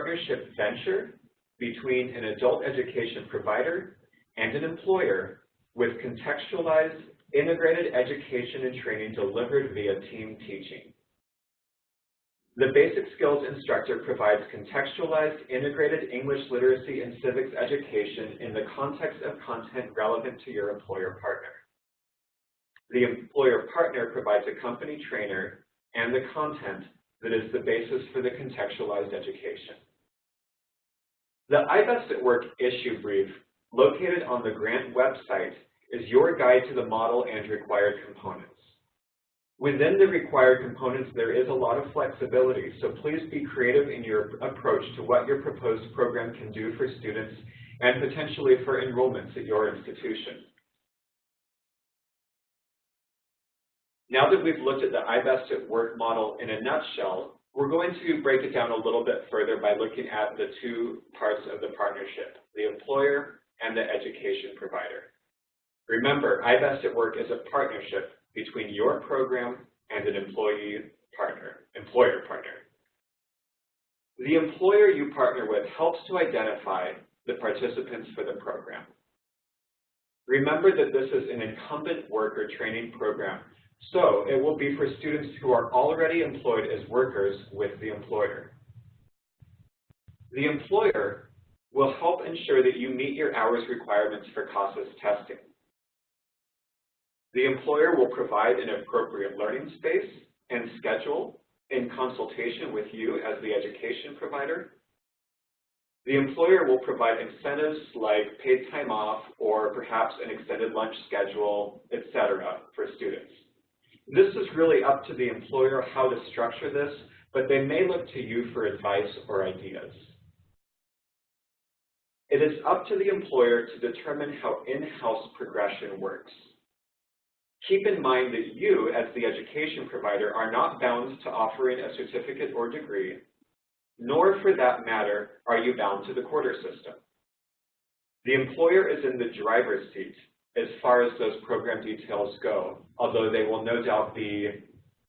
partnership venture between an adult education provider and an employer with contextualized, integrated education and training delivered via team teaching. The Basic Skills instructor provides contextualized, integrated English literacy and civics education in the context of content relevant to your employer partner. The employer partner provides a company trainer and the content that is the basis for the contextualized education. The I-BEST at Work issue brief, located on the grant website, is your guide to the model and required components. Within the required components, there is a lot of flexibility, so please be creative in your approach to what your proposed program can do for students and potentially for enrollments at your institution. Now that we've looked at the I-BEST at Work model in a nutshell, we're going to break it down a little bit further by looking at the two parts of the partnership, the employer and the education provider. Remember, I-BEST at Work is a partnership between your program and an employer partner. The employer you partner with helps to identify the participants for the program. Remember that this is an incumbent worker training program, so it will be for students who are already employed as workers with the employer. The employer will help ensure that you meet your hours requirements for CASAS testing. The employer will provide an appropriate learning space and schedule in consultation with you as the education provider. The employer will provide incentives like paid time off or perhaps an extended lunch schedule, etc. for students. This is really up to the employer how to structure this, but they may look to you for advice or ideas. It is up to the employer to determine how in-house progression works. Keep in mind that you, as the education provider, are not bound to offering a certificate or degree, nor for that matter are you bound to the quarter system. The employer is in the driver's seat as far as those program details go, although they will no doubt be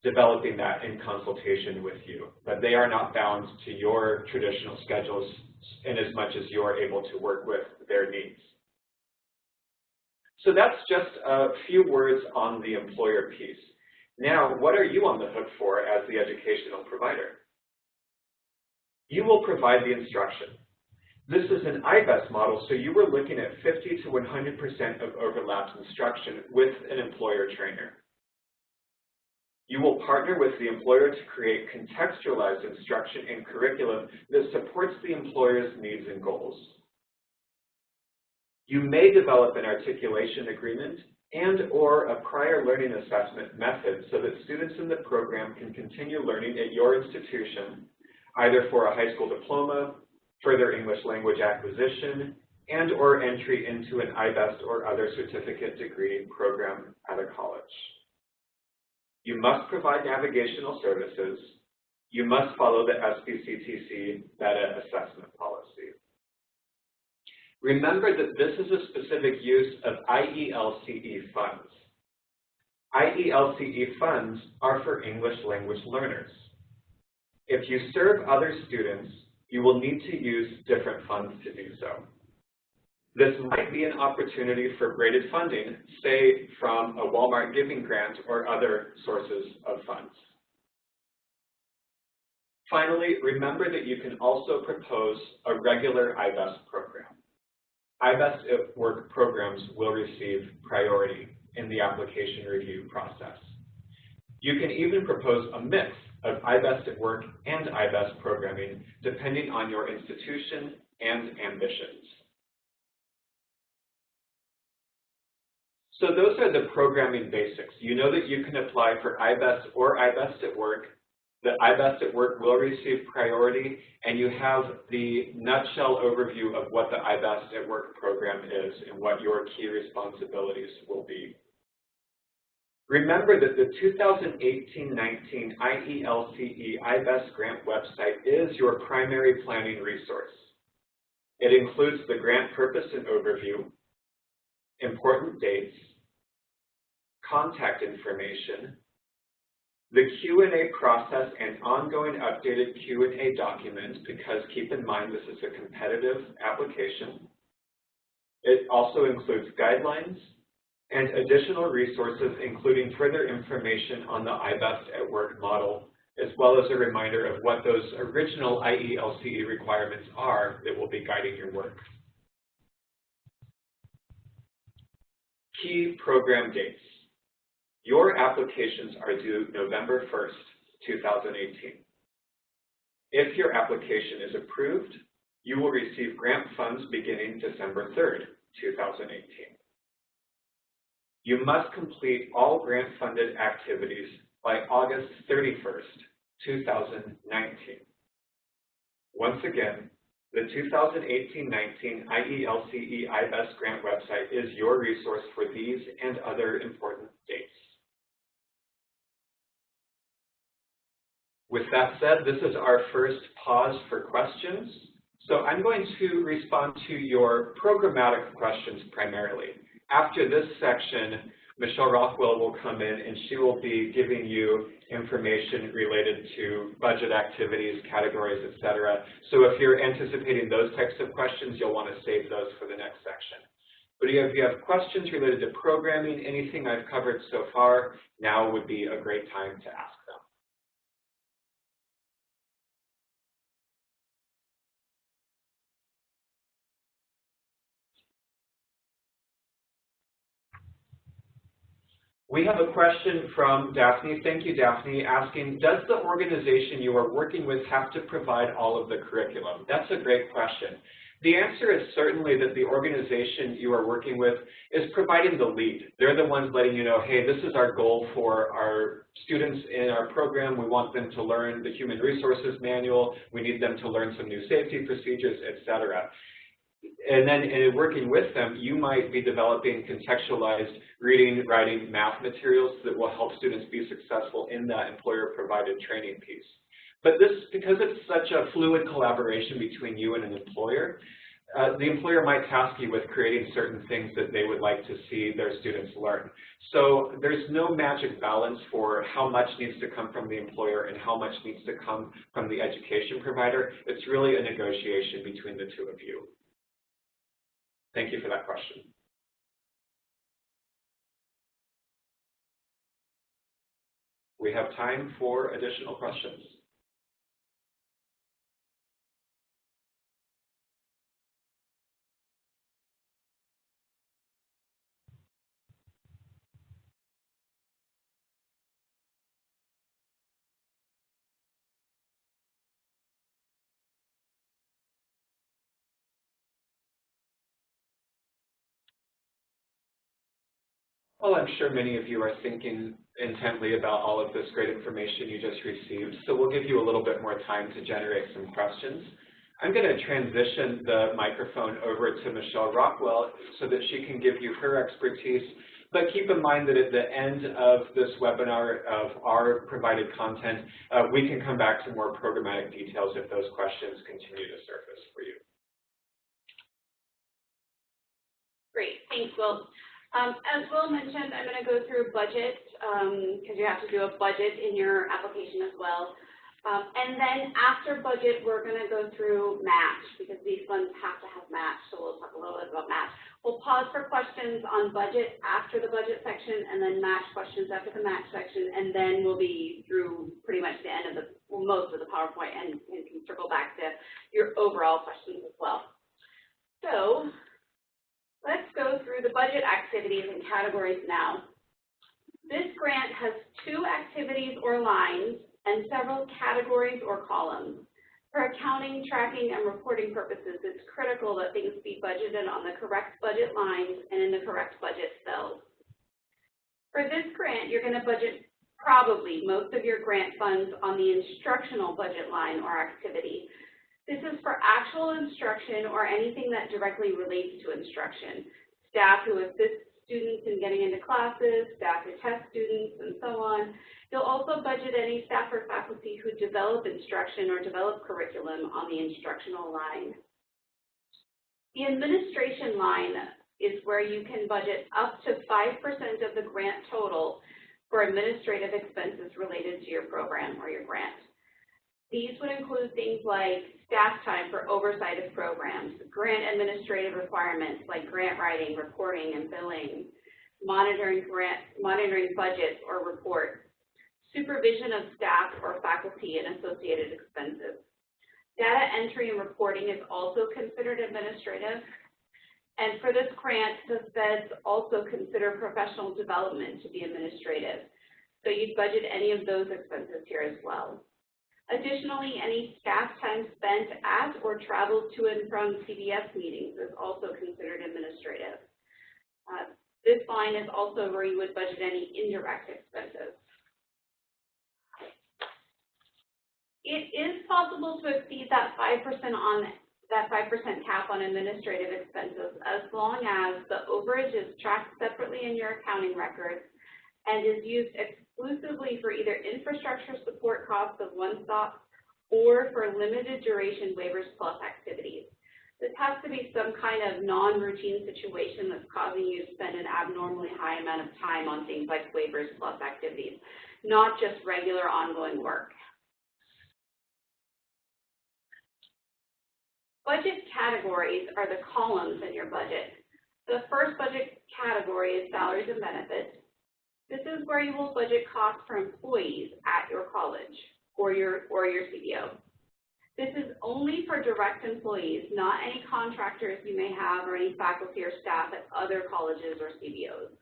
developing that in consultation with you, but they are not bound to your traditional schedules in as much as you're able to work with their needs. So that's just a few words on the employer piece. Now, what are you on the hook for as the educational provider? You will provide the instruction. This is an I-BEST model, so you were looking at 50 to 100% of overlapped instruction with an employer trainer. You will partner with the employer to create contextualized instruction and curriculum that supports the employer's needs and goals. You may develop an articulation agreement and/or a prior learning assessment method so that students in the program can continue learning at your institution, either for a high school diploma, further English language acquisition, and/or entry into an I-BEST or other certificate degree program at a college. You must provide navigational services. You must follow the SBCTC Beta Assessment Policy. Remember that this is a specific use of IELCE funds. IELCE funds are for English language learners. If you serve other students, you will need to use different funds to do so. This might be an opportunity for braided funding, say from a Walmart giving grant or other sources of funds. Finally, remember that you can also propose a regular I-BEST program. I-BEST at Work programs will receive priority in the application review process. You can even propose a mix of I-BEST at Work and I-BEST programming depending on your institution and ambitions. So those are the programming basics. You know that you can apply for I-BEST or I-BEST at Work. The I-BEST at Work will receive priority, and you have the nutshell overview of what the I-BEST at Work program is and what your key responsibilities will be. Remember that the 2018-19 IELCE I-BEST Grant website is your primary planning resource. It includes the grant purpose and overview, important dates, contact information, The Q&A process and ongoing updated Q&A documents, because keep in mind this is a competitive application. It also includes guidelines and additional resources, including further information on the I-BEST at Work model, as well as a reminder of what those original IELCE requirements are that will be guiding your work. Key program dates. Your applications are due November 1st, 2018. If your application is approved, you will receive grant funds beginning December 3rd, 2018. You must complete all grant-funded activities by August 31st, 2019. Once again, the 2018-19 IELCE I-BEST Grant website is your resource for these and other important dates. With that said, this is our first pause for questions. So I'm going to respond to your programmatic questions primarily. After this section, Michelle Rockwell will come in and she will be giving you information related to budget activities, categories, etc. So if you're anticipating those types of questions, you'll want to save those for the next section. But if you have questions related to programming, anything I've covered so far, now would be a great time to ask them. We have a question from Daphne. Thank you, Daphne, asking, does the organization you are working with have to provide all of the curriculum? That's a great question. The answer is certainly that the organization you are working with is providing the lead. They're the ones letting you know, hey, this is our goal for our students in our program. We want them to learn the Human Resources Manual. We need them to learn some new safety procedures, etc. And then in working with them, you might be developing contextualized reading, writing, math materials that will help students be successful in that employer-provided training piece. But this, because it's such a fluid collaboration between you and an employer, the employer might task you with creating certain things that they would like to see their students learn. So there's no magic balance for how much needs to come from the employer and how much needs to come from the education provider. It's really a negotiation between the two of you. Thank you for that question. We have time for additional questions. Well, I'm sure many of you are thinking intently about all of this great information you just received, so we'll give you a little bit more time to generate some questions. I'm going to transition the microphone over to Michelle Rockwell so that she can give you her expertise, but keep in mind that at the end of this webinar of our provided content, we can come back to more programmatic details if those questions continue to surface for you. Great, thanks, Will. As Will mentioned, I'm going to go through budget because you have to do a budget in your application as well. And then after budget, we're going to go through match because these funds have to have match, so we'll talk a little bit about match. We'll pause for questions on budget after the budget section and then match questions after the match section, and then we'll be through pretty much the end of the, well, most of the PowerPoint and can circle back to your overall questions as well. So let's go through the budget activities and categories now. This grant has 2 activities or lines and several categories or columns. For accounting, tracking, and reporting purposes, it's critical that things be budgeted on the correct budget lines and in the correct budget cells. For this grant, you're going to budget probably most of your grant funds on the instructional budget line or activity. This is for actual instruction or anything that directly relates to instruction. Staff who assist students in getting into classes, staff who test students, and so on. You'll also budget any staff or faculty who develop instruction or develop curriculum on the instructional line. The administration line is where you can budget up to 5% of the grant total for administrative expenses related to your program or your grant. These would include things like staff time for oversight of programs, grant administrative requirements like grant writing, reporting, and billing, monitoring budgets or reports, supervision of staff or faculty and associated expenses. Data entry and reporting is also considered administrative. And for this grant, the feds also consider professional development to be administrative. So you'd budget any of those expenses here as well. Additionally, any staff time spent at or travel to and from CBS meetings is also considered administrative. This line is also where you would budget any indirect expenses. It is possible to exceed that 5% cap on administrative expenses as long as the overage is tracked separately in your accounting records and is used exclusively for either infrastructure support costs of one stop or for limited duration waivers plus activities. This has to be some kind of non-routine situation that's causing you to spend an abnormally high amount of time on things like waivers plus activities, not just regular ongoing work. Budget categories are the columns in your budget. The first budget category is salaries and benefits. This is where you will budget costs for employees at your college or your CBO. This is only for direct employees, not any contractors you may have or any faculty or staff at other colleges or CBOs.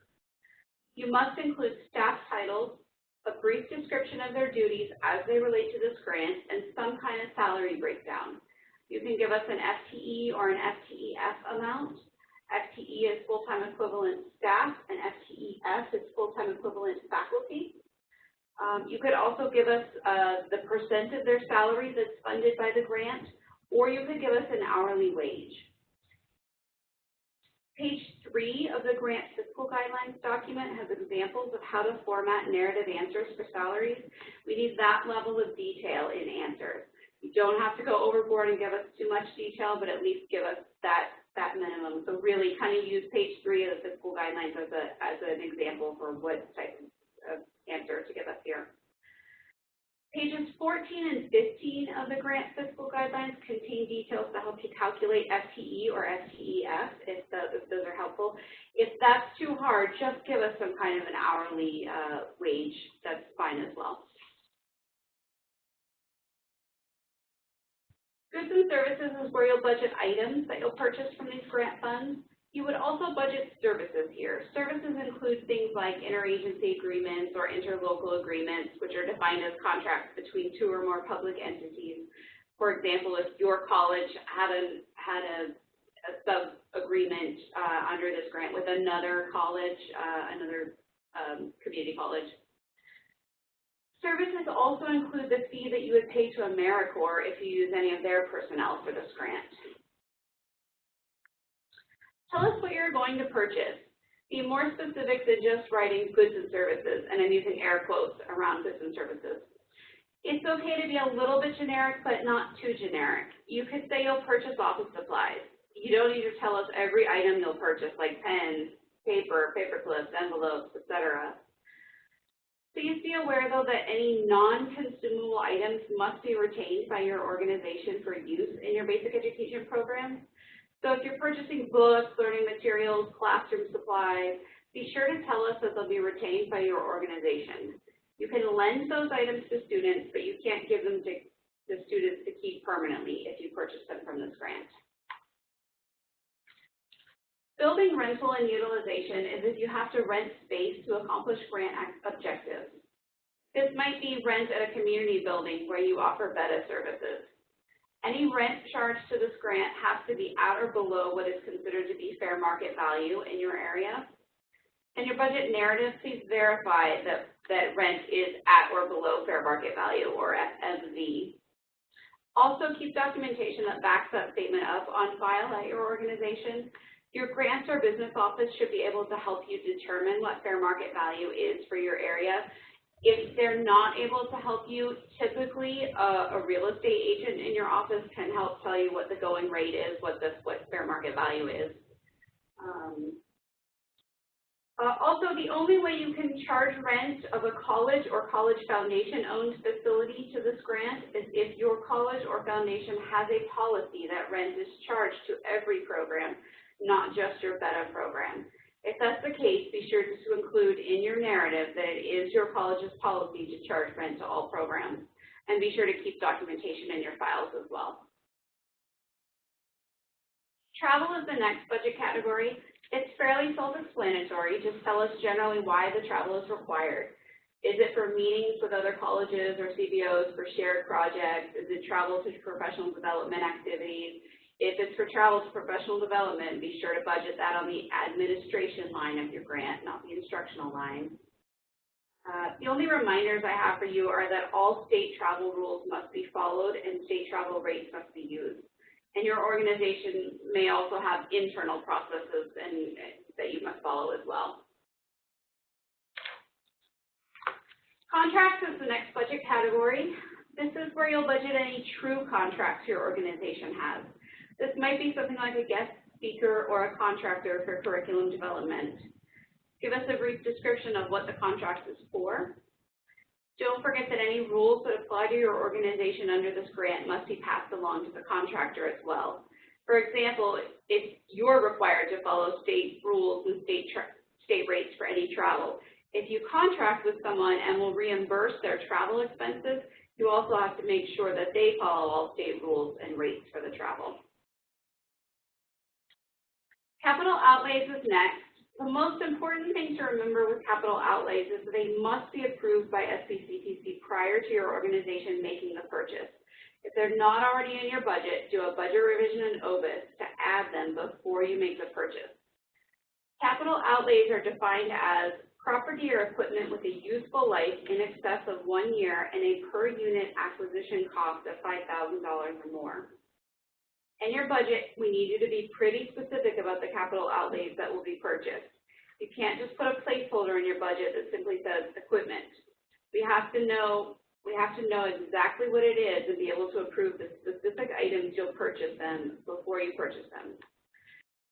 You must include staff titles, a brief description of their duties as they relate to this grant, and some kind of salary breakdown. You can give us an FTE or an FTEF amount. FTE is full-time equivalent staff, and FTEF is full-time equivalent faculty. You could also give us the percent of their salary that's funded by the grant, or you could give us an hourly wage. Page 3 of the grant fiscal guidelines document has examples of how to format narrative answers for salaries. We need that level of detail in answers. You don't have to go overboard and give us too much detail, but at least give us that minimum. So really kind of use page 3 of the fiscal guidelines as an example for what type of answer to give us here. Pages 14 and 15 of the grant fiscal guidelines contain details to help you calculate FTE or FTEF if those are helpful. If that's too hard, just give us some kind of an hourly wage. That's fine as well. Goods and services is where you'll budget items that you'll purchase from these grant funds. You would also budget services here. Services include things like interagency agreements or interlocal agreements, which are defined as contracts between two or more public entities. For example, if your college had a sub-agreement under this grant with another college, another community college. Services also include the fee that you would pay to AmeriCorps if you use any of their personnel for this grant. Tell us what you're going to purchase. Be more specific than just writing goods and services, and I'm using air quotes around goods and services. It's okay to be a little bit generic, but not too generic. You could say you'll purchase office supplies. You don't need to tell us every item you'll purchase, like pens, paper, paper clips, envelopes, etc. Please be aware, though, that any non-consumable items must be retained by your organization for use in your basic education program. So if you're purchasing books, learning materials, classroom supplies, be sure to tell us that they'll be retained by your organization. You can lend those items to students, but you can't give them to the students to keep permanently if you purchase them from this grant. Building rental and utilization is if you have to rent space to accomplish grant objectives. This might be rent at a community building where you offer beta services. Any rent charged to this grant has to be at or below what is considered to be fair market value in your area. In your budget narrative, please verify that rent is at or below fair market value, or FMV. Also, keep documentation that backs that statement up on file at your organization. Your grants or business office should be able to help you determine what fair market value is for your area. If they're not able to help you, typically a real estate agent in your office can help tell you what the going rate is, what fair market value is. Also, the only way you can charge rent of a college or college foundation-owned facility to this grant is if your college or foundation has a policy that rent is charged to every program, not just your beta program. If that's the case, be sure to include in your narrative that it is your college's policy to charge rent to all programs, and be sure to keep documentation in your files as well. Travel is the next budget category. It's fairly self-explanatory. Just tell us generally why the travel is required. Is it for meetings with other colleges or CBOs for shared projects? Is it travel to professional development activities? If it's for travel to professional development, be sure to budget that on the administration line of your grant, not the instructional line. The only reminders I have for you are that all state travel rules must be followed and state travel rates must be used. And your organization may also have internal processes that you must follow as well. Contracts is the next budget category. This is where you'll budget any true contracts your organization has. This might be something like a guest speaker or a contractor for curriculum development. Give us a brief description of what the contract is for. Don't forget that any rules that apply to your organization under this grant must be passed along to the contractor as well. For example, if you're required to follow state rules and state rates for any travel, if you contract with someone and will reimburse their travel expenses, you also have to make sure that they follow all state rules and rates for the travel. Capital outlays is next. The most important thing to remember with capital outlays is that they must be approved by SBCTC prior to your organization making the purchase. If they're not already in your budget, do a budget revision in OBIS to add them before you make the purchase. Capital outlays are defined as property or equipment with a useful life in excess of 1 year and a per unit acquisition cost of $5,000 or more. In your budget, we need you to be pretty specific about the capital outlays that will be purchased. You can't just put a placeholder in your budget that simply says equipment. We have to know exactly what it is and be able to approve the specific items you'll purchase them before you purchase them.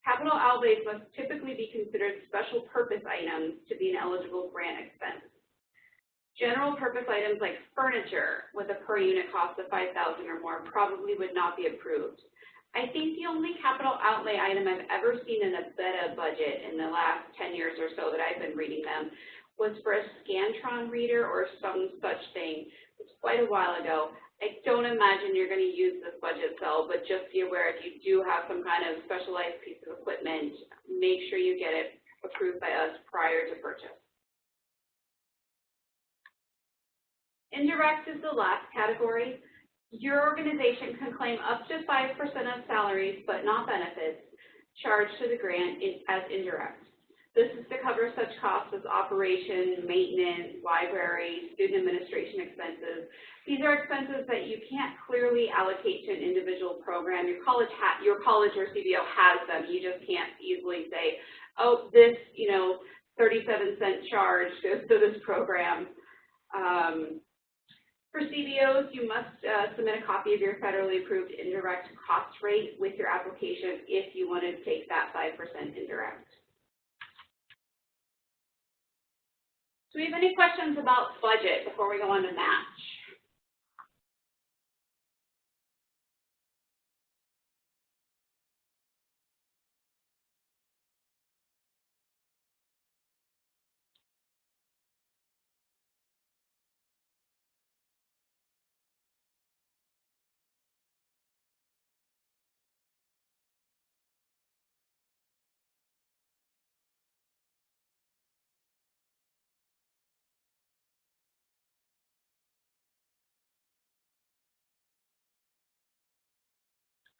Capital outlays must typically be considered special purpose items to be an eligible grant expense. General purpose items like furniture with a per unit cost of $5,000 or more probably would not be approved. I think the only capital outlay item I've ever seen in a beta budget in the last 10 years or so that I've been reading them was for a Scantron reader or some such thing. It's quite a while ago. I don't imagine you're going to use this budget cell, but just be aware if you do have some kind of specialized piece of equipment, make sure you get it approved by us prior to purchase. Indirect is the last category. Your organization can claim up to 5% of salaries, but not benefits, charged to the grant as indirect. This is to cover such costs as operation, maintenance, library, student administration expenses. These are expenses that you can't clearly allocate to an individual program. Your college or CBO has them. You just can't easily say, oh, this 37-cent charge goes to this program. For CBOs, you must submit a copy of your federally approved indirect cost rate with your application if you want to take that 5% indirect. Do we have any questions about budget before we go on to match?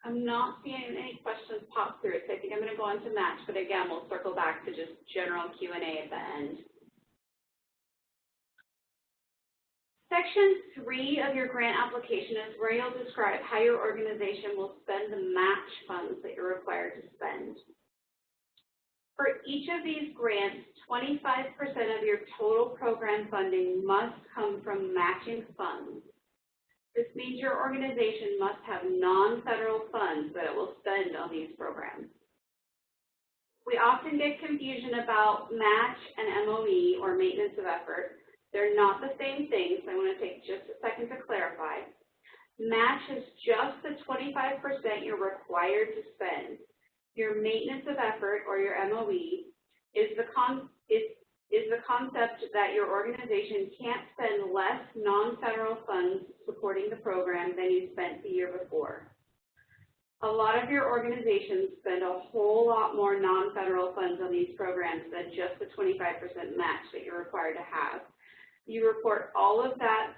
I'm not seeing any questions pop through, so I think I'm going to go on to match, but again, we'll circle back to just general Q&A at the end. Section 3 of your grant application is where you'll describe how your organization will spend the match funds that you're required to spend. For each of these grants, 25% of your total program funding must come from matching funds. This means your organization must have non-federal funds that it will spend on these programs. We we often get confusion about match and MOE, or maintenance of effort. They're not the same thing, so I want to take just a second to clarify. Match is just the 25% you're required to spend. Your maintenance of effort, or your MOE, is the concept that your organization can't spend less non-federal funds supporting the program than you spent the year before. A lot of your organizations spend a whole lot more non-federal funds on these programs than just the 25% match that you're required to have. You report all of that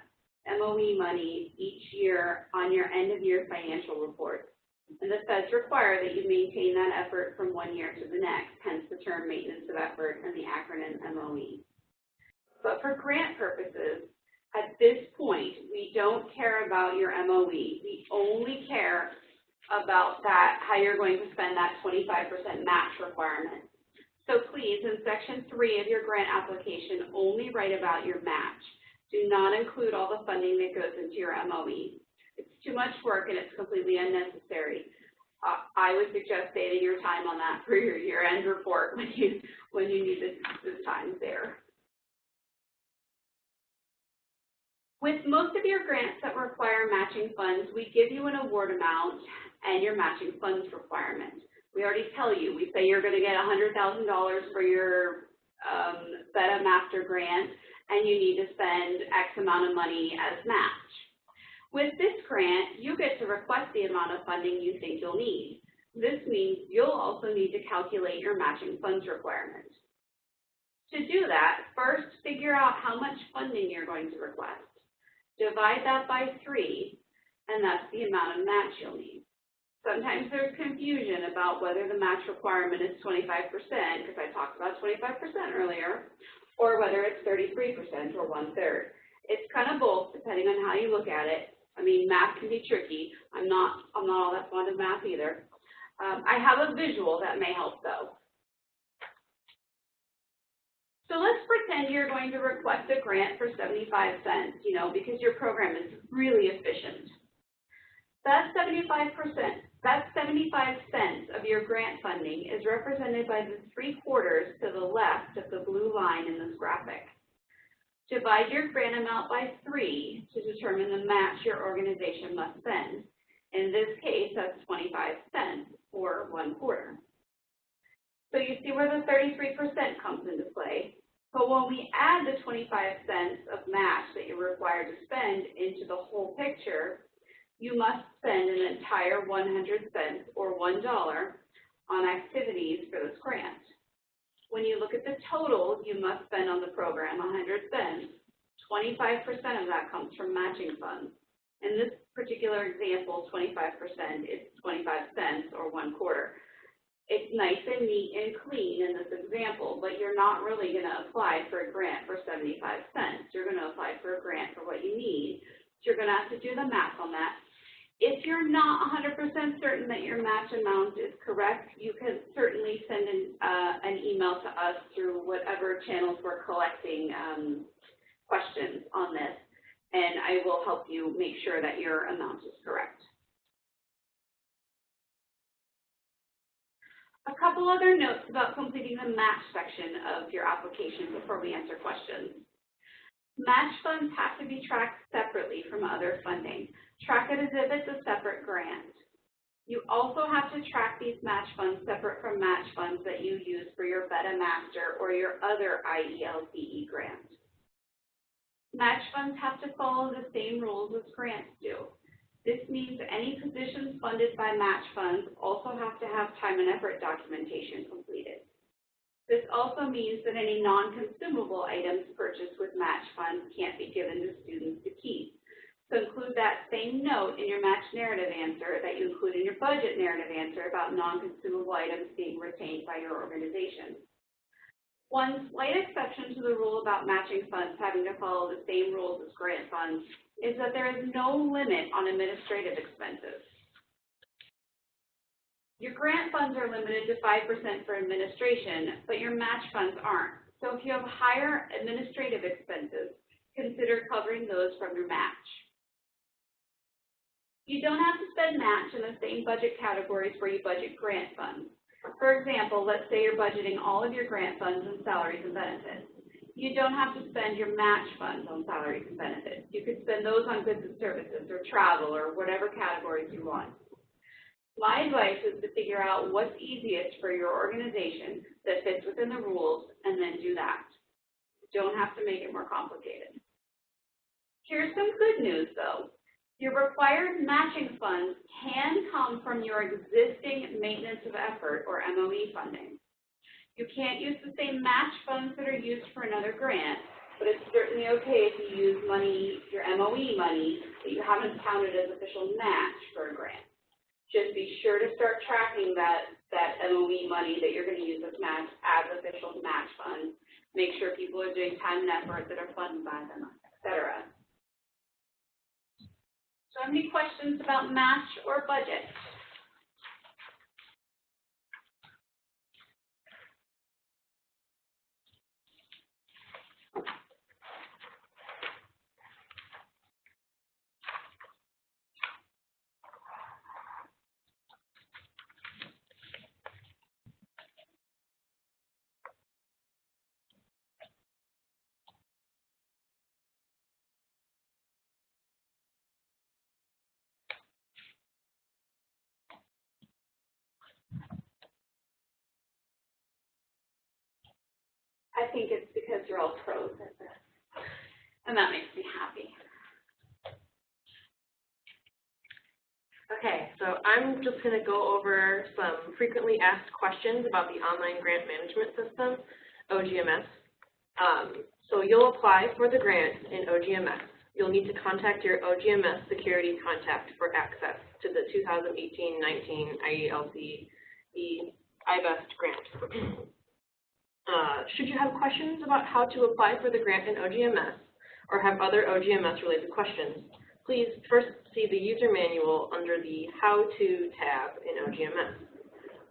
MOE money each year on your end-of-year financial report. And the feds require that you maintain that effort from one year to the next, hence the term maintenance of effort and the acronym MOE. But for grant purposes, at this point, we don't care about your MOE. We only care about that, how you're going to spend that 25% match requirement. So please, in section 3 of your grant application, only write about your match. Do not include all the funding that goes into your MOE. It's too much work and it's completely unnecessary. I would suggest saving your time on that for your year-end report when you need this time there. With most of your grants that require matching funds, we give you an award amount and your matching funds requirement. We already tell you, we say you're going to get $100,000 for your Beta Master grant, and you need to spend X amount of money as match. With this grant, you get to request the amount of funding you think you'll need. This means you'll also need to calculate your matching funds requirement. To do that, first figure out how much funding you're going to request. Divide that by 3, and that's the amount of match you'll need. Sometimes there's confusion about whether the match requirement is 25%, because I talked about 25% earlier, or whether it's 33% or 1/3. It's kind of both, depending on how you look at it. I mean, math can be tricky. I'm not all that fond of math either. I have a visual that may help, though. So let's pretend you're going to request a grant for 75 cents, because your program is really efficient. That 75 cents of your grant funding is represented by the 3/4 to the left of the blue line in this graphic. Divide your grant amount by 3 to determine the match your organization must spend. In this case, that's 25 cents, or 1/4. So you see where the 33% comes into play. But when we add the 25 cents of match that you're required to spend into the whole picture, you must spend an entire 100 cents, or $1, on activities for this grant. When you look at the total you must spend on the program, 100 cents, 25% of that comes from matching funds. In this particular example, 25% is 25 cents, or 1/4. It's nice and neat and clean in this example, but you're not really going to apply for a grant for 75 cents. You're going to apply for a grant for what you need. So you're going to have to do the math on that. If you're not 100% certain that your match amount is correct, you can certainly send an email to us through whatever channels we're collecting questions on this, and I will help you make sure that your amount is correct. A couple other notes about completing the match section of your application before we answer questions. Match funds have to be tracked separately from other funding. Track it as if it's a separate grant. You also have to track these match funds separate from match funds that you use for your Beta Master or your other IELCE grant. Match funds have to follow the same rules as grants do. This means any positions funded by match funds also have to have time and effort documentation completed. This also means that any non-consumable items purchased with match funds can't be given to students to keep. So include that same note in your match narrative answer that you include in your budget narrative answer about non-consumable items being retained by your organization. One slight exception to the rule about matching funds having to follow the same rules as grant funds is that there is no limit on administrative expenses. Your grant funds are limited to 5% for administration, but your match funds aren't. So if you have higher administrative expenses, consider covering those from your match. You don't have to spend match in the same budget categories where you budget grant funds. For example, let's say you're budgeting all of your grant funds and salaries and benefits. You don't have to spend your match funds on salaries and benefits. You could spend those on goods and services or travel or whatever categories you want. My advice is to figure out what's easiest for your organization that fits within the rules and then do that. You don't have to make it more complicated. Here's some good news though. Your required matching funds can come from your existing maintenance of effort or MOE funding. You can't use the same match funds that are used for another grant, but it's certainly okay if you use money, your MOE money, that you haven't counted as official match for a grant. Just be sure to start tracking that MOE money that you're going to use as match as official match funds. Make sure people are doing time and effort that are funded by them, etc. So, any questions about match or budget? I think it's because you're all pros at this, and that makes me happy. Okay, so I'm just going to go over some frequently asked questions about the Online Grant Management System, OGMS. So you'll apply for the grant in OGMS. You'll need to contact your OGMS security contact for access to the 2018-19 IELCE I-BEST Grant. Should you have questions about how to apply for the grant in OGMS or have other OGMS-related questions, please first see the user manual under the How To tab in OGMS.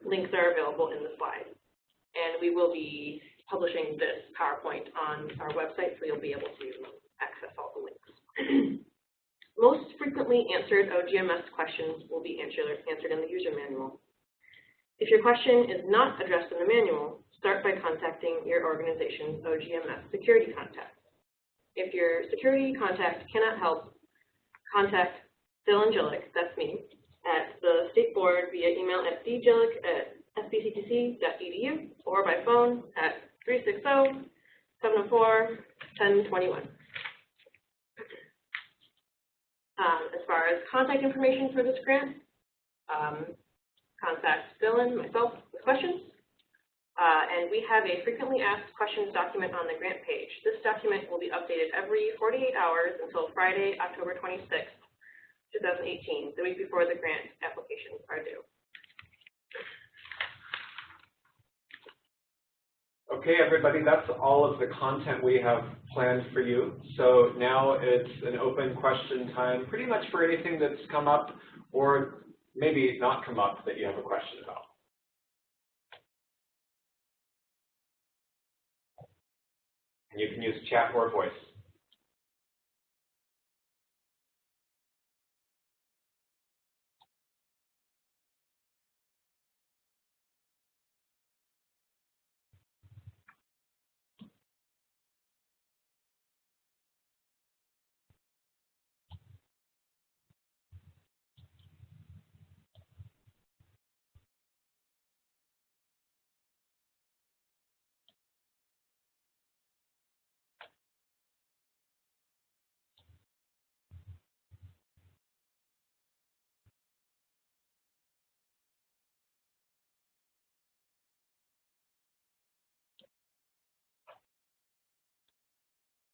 Links are available in the slide. And we will be publishing this PowerPoint on our website, so you'll be able to access all the links. Most frequently answered OGMS questions will be answered in the user manual. If your question is not addressed in the manual, start by contacting your organization's OGMS security contact. If your security contact cannot help, contact Phil Angelic, that's me, at the State Board via email at djelic@sbctc.edu or by phone at 360-704-1021. As far as contact information for this grant, contact Phil and myself with questions. And we have a frequently asked questions document on the grant page. This document will be updated every 48 hours until Friday, October 26th, 2018, the week before the grant applications are due. Okay, everybody, that's all of the content we have planned for you. So now it's an open question time, pretty much for anything that's come up or maybe not come up that you have a question about. And you can use chat or voice.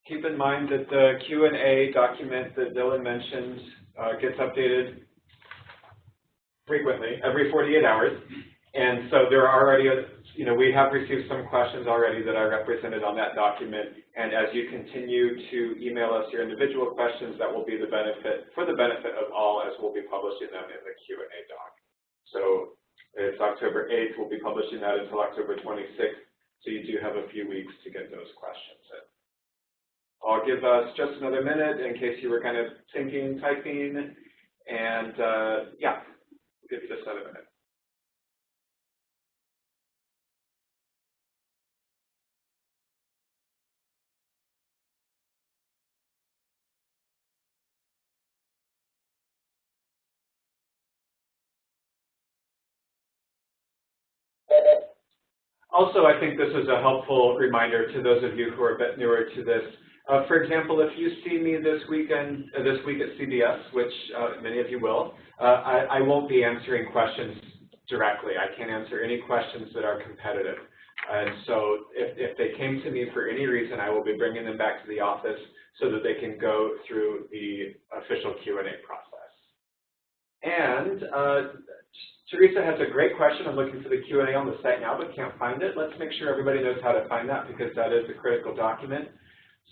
Keep in mind that the Q&A document that Dylan mentioned gets updated frequently, every 48 hours. And so there are already, we have received some questions already that are represented on that document. And as you continue to email us your individual questions, that will be for the benefit of all, as we'll be publishing them in the Q&A doc. So it's October 8th. We'll be publishing that until October 26th. So you do have a few weeks to get those questions in. I'll give us just another minute in case you were kind of thinking, typing, and yeah, give just another minute. Also, I think this is a helpful reminder to those of you who are a bit newer to this. For example, if you see me this week at CBS, which many of you will, I won't be answering questions directly. I can't answer any questions that are competitive. And so if they came to me for any reason, I will be bringing them back to the office so that they can go through the official Q&A process. And Teresa has a great question. I'm looking for the Q&A on the site now, but can't find it. Let's make sure everybody knows how to find that because that is a critical document.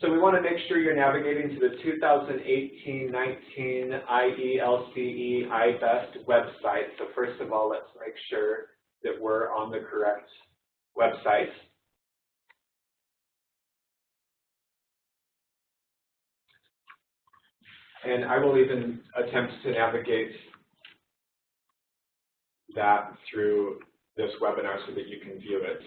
So we want to make sure you're navigating to the 2018-19 IELCE I-BEST website. So first of all, let's make sure that we're on the correct website. And I will even attempt to navigate that through this webinar so that you can view it.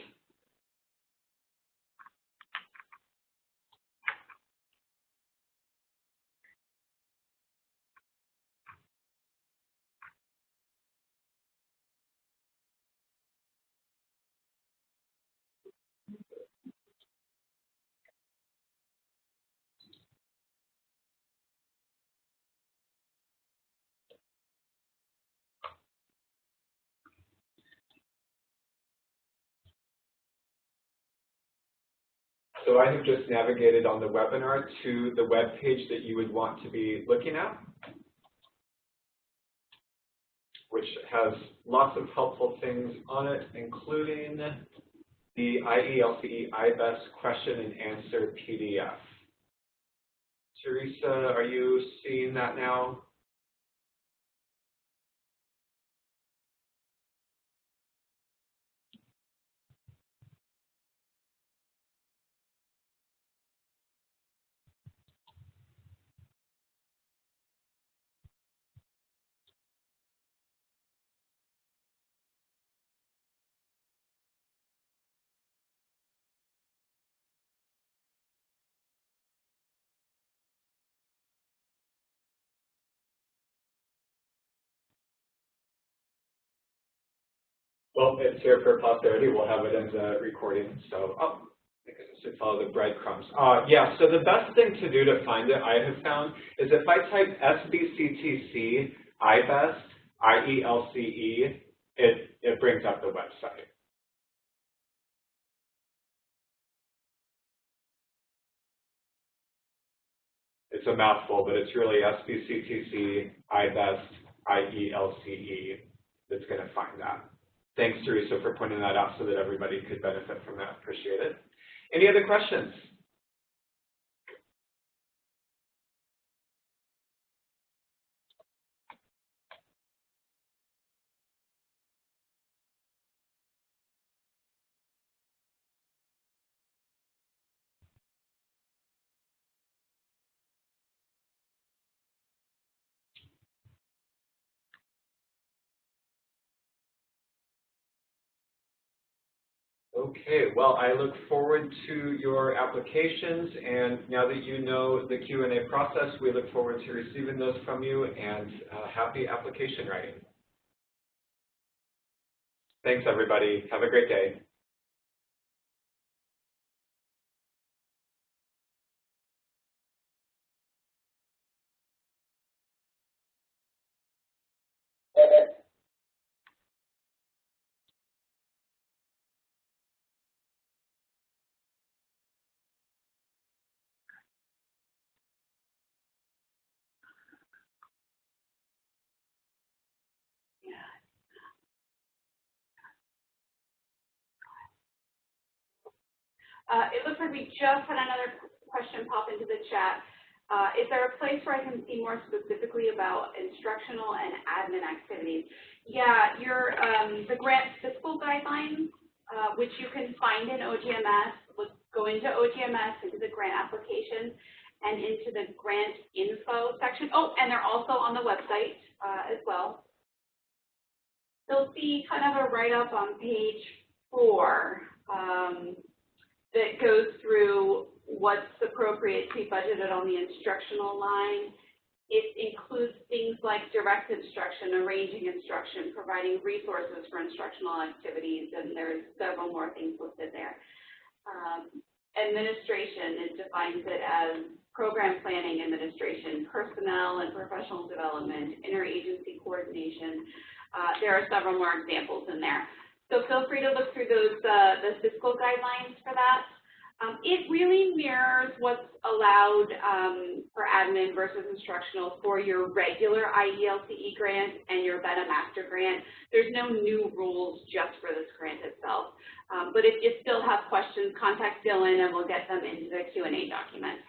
So I have just navigated on the webinar to the web page that you would want to be looking at, which has lots of helpful things on it, including the IELCE I-BEST question and answer PDF. Teresa, are you seeing that now? Well, it's here for posterity. We'll have it in the recording. So, I guess I should follow the breadcrumbs. Yeah, so the best thing to do to find it, I have found, is if I type SBCTC I-BEST IELCE, it brings up the website. It's a mouthful, but it's really SBCTC I-BEST IELCE that's going to find that. Thanks, Teresa, for pointing that out so that everybody could benefit from that. Appreciate it. Any other questions? Okay, well, I look forward to your applications, and now that you know the Q&A process, we look forward to receiving those from you, and happy application writing. Thanks, everybody. Have a great day. It looks like we just had another question pop into the chat. Is there a place where I can see more specifically about instructional and admin activities? Yeah, the grant fiscal guidelines, which you can find in OGMS, go into OGMS, into the grant application, and into the grant info section. Oh, and they're also on the website as well. You'll see kind of a write-up on page 4 that goes through what's appropriate to be budgeted on the instructional line It includes things like direct instruction, arranging instruction, providing resources for instructional activities, and there's several more things listed there. Administration, it defines it as program planning administration, personnel and professional development, interagency coordination. There are several more examples in there. So feel free to look through those, the fiscal guidelines for that. It really mirrors what's allowed for admin versus instructional for your regular IELCE grant and your Beta Master grant. There's no new rules just for this grant itself. But if you still have questions, contact Dylan and we'll get them into the Q&A document.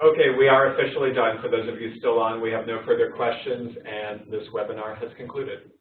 Okay, we are officially done. For those of you still on, we have no further questions, and this webinar has concluded.